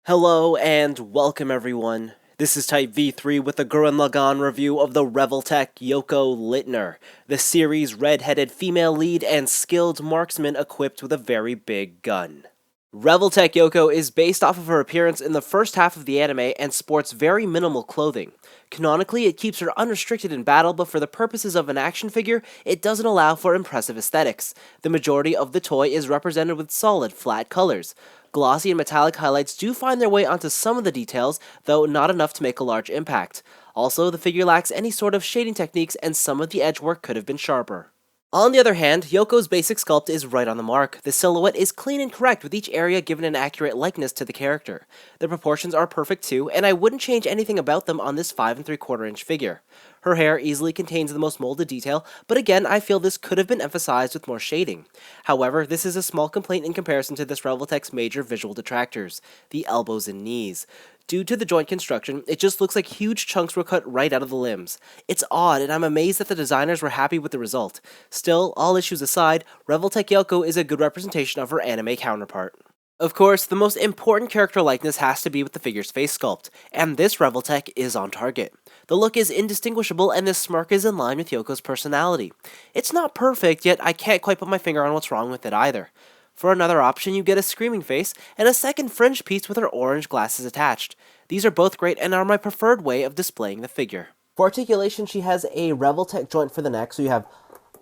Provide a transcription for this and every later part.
Hello and welcome everyone. This is Type V3 with the Gurren Lagann review of the Revoltech Yoko Littner, the series' red-headed female lead and skilled marksman equipped with a very big gun. Revoltech Yoko is based off of her appearance in the first half of the anime and sports very minimal clothing. Canonically, it keeps her unrestricted in battle, but for the purposes of an action figure, it doesn't allow for impressive aesthetics. The majority of the toy is represented with solid, flat colors. Glossy and metallic highlights do find their way onto some of the details, though not enough to make a large impact. Also, the figure lacks any sort of shading techniques and some of the edge work could have been sharper. On the other hand, Yoko's basic sculpt is right on the mark. The silhouette is clean and correct with each area given an accurate likeness to the character. The proportions are perfect too, and I wouldn't change anything about them on this 5 3/4 inch figure. Her hair easily contains the most molded detail, but again I feel this could have been emphasized with more shading. However, this is a small complaint in comparison to this Revoltech's major visual detractors, the elbows and knees. Due to the joint construction, it just looks like huge chunks were cut right out of the limbs. It's odd, and I'm amazed that the designers were happy with the result. Still, all issues aside, Revoltech Yoko is a good representation of her anime counterpart. Of course, the most important character likeness has to be with the figure's face sculpt, and this Revoltech is on target. The look is indistinguishable, and this smirk is in line with Yoko's personality. It's not perfect, yet I can't quite put my finger on what's wrong with it either. For another option, you get a screaming face and a second fringe piece with her orange glasses attached. These are both great and are my preferred way of displaying the figure. For articulation, she has a Revoltech joint for the neck, so you have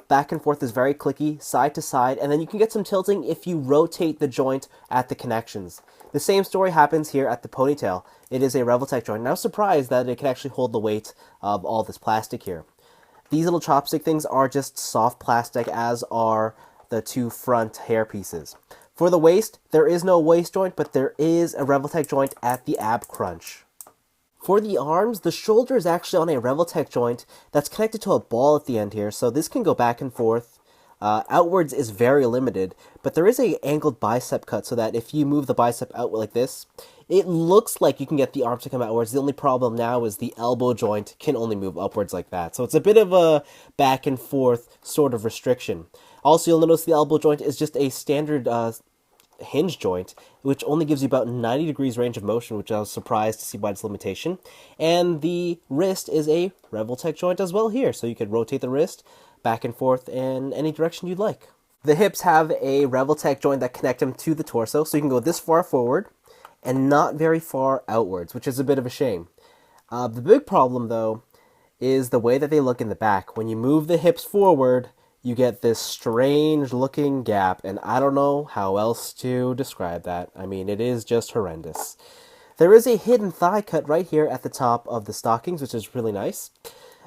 back and forth is very clicky, side to side, and then you can get some tilting if you rotate the joint at the connections. The same story happens here at the ponytail. It is a Revoltech joint, and I was surprised that it can actually hold the weight of all this plastic here. These little chopstick things are just soft plastic, as are the two front hair pieces. For the waist, there is no waist joint, but there is a Revoltech joint at the ab crunch. For the arms, the shoulder is actually on a Revoltech joint that's connected to a ball at the end here, so this can go back and forth. Outwards is very limited, but there is a angled bicep cut so that if you move the bicep out like this, it looks like you can get the arm to come outwards. The only problem now is the elbow joint can only move upwards like that, so it's a bit of a back and forth sort of restriction. Also, you'll notice the elbow joint is just a standard hinge joint, which only gives you about 90 degrees range of motion, which I was surprised to see by its limitation. And the wrist is a Revoltech joint as well here, so you could rotate the wrist back and forth in any direction you'd like. The hips have a Revoltech joint that connect them to the torso, so you can go this far forward and not very far outwards, which is a bit of a shame. The big problem, though, is the way that they look in the back. When you move the hips forward, you get this strange looking gap, and I don't know how else to describe that. I mean, it is just horrendous. There is a hidden thigh cut right here at the top of the stockings, which is really nice.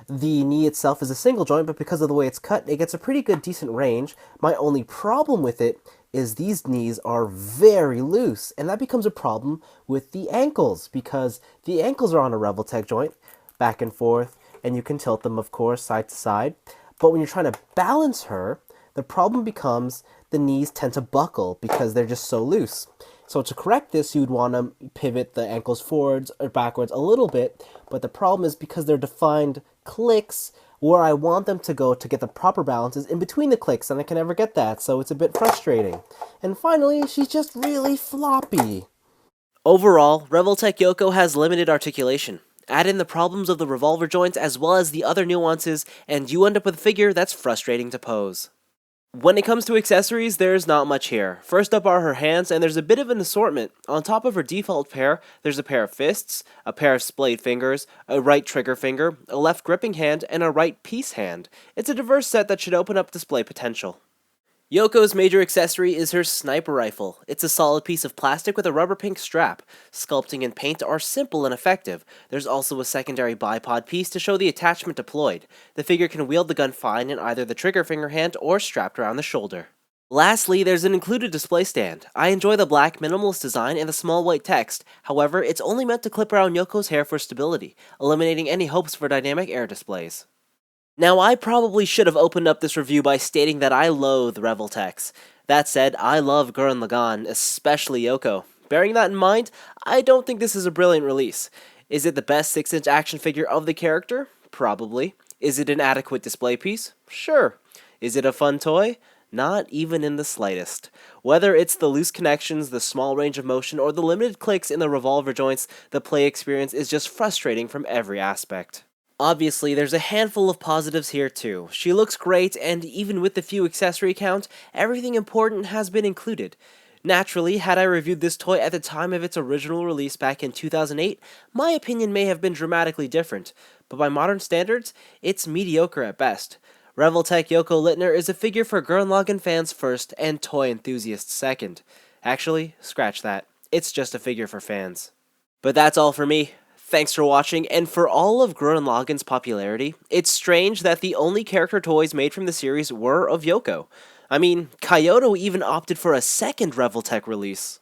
The knee itself is a single joint, but because of the way it's cut, it gets a pretty good, decent range. My only problem with it is these knees are very loose, and that becomes a problem with the ankles, because the ankles are on a Revoltech joint, back and forth, and you can tilt them, of course, side to side. But when you're trying to balance her, the problem becomes the knees tend to buckle because they're just so loose. So to correct this, you'd want to pivot the ankles forwards or backwards a little bit, but the problem is because they're defined clicks, where I want them to go to get the proper balance is in between the clicks, and I can never get that, so it's a bit frustrating. And finally, she's just really floppy. Overall, Revoltech Yoko has limited articulation. Add in the problems of the revolver joints as well as the other nuances, and you end up with a figure that's frustrating to pose. When it comes to accessories, there's not much here. First up are her hands, and there's a bit of an assortment. On top of her default pair, there's a pair of fists, a pair of splayed fingers, a right trigger finger, a left gripping hand, and a right peace hand. It's a diverse set that should open up display potential. Yoko's major accessory is her sniper rifle. It's a solid piece of plastic with a rubber pink strap. Sculpting and paint are simple and effective. There's also a secondary bipod piece to show the attachment deployed. The figure can wield the gun fine in either the trigger finger hand or strapped around the shoulder. Lastly, there's an included display stand. I enjoy the black minimalist design and the small white text. However, it's only meant to clip around Yoko's hair for stability, eliminating any hopes for dynamic air displays. Now, I probably should have opened up this review by stating that I loathe Revoltechs. That said, I love Gurren Lagann, especially Yoko. Bearing that in mind, I don't think this is a brilliant release. Is it the best 6-inch action figure of the character? Probably. Is it an adequate display piece? Sure. Is it a fun toy? Not even in the slightest. Whether it's the loose connections, the small range of motion, or the limited clicks in the revolver joints, the play experience is just frustrating from every aspect. Obviously, there's a handful of positives here too. She looks great, and even with the few accessory count, everything important has been included. Naturally, had I reviewed this toy at the time of its original release back in 2008, my opinion may have been dramatically different, but by modern standards, it's mediocre at best. Revoltech Yoko Littner is a figure for Gurren Lagann fans first and toy enthusiasts second. Actually, scratch that. It's just a figure for fans. But that's all for me. Thanks for watching, and for all of Gurren Lagann's popularity, it's strange that the only character toys made from the series were of Yoko. I mean, Kaiyodo even opted for a second Revoltech release.